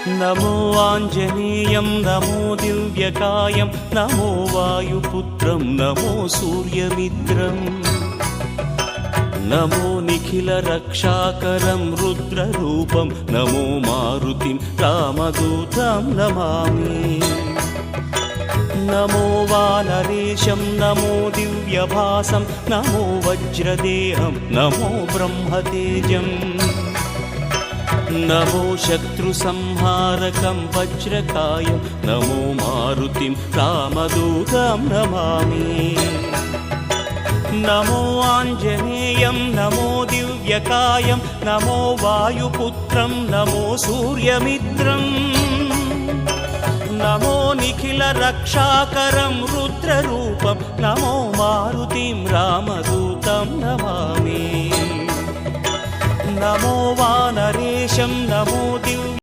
नमो आञ्जनेयं नमो दिव्यकायं नमो वायुपुत्रं नमो सूर्यमित्रम् नमो निखिलरक्षाकरं रुद्ररूपं नमो मारुतिं रामदूतं Namami. नमो वानरेशं नमो दिव्यभासं नमो वज्रदेहं नमो ब्रह्मतेजम् नमो शत्रुसंहारकं वज्रकायं नमो मारुतिं रामदूतं Namami. नमो आञ्जनेयं नमो दिव्यकायं नमो वायुपुत्रं नमो सूर्यमित्रम् नमो निखिलरक्षाकरं रुद्ररूपं नमो मारुतिं रामदूतं Namami. नमो वानरेशं नमो दिव्य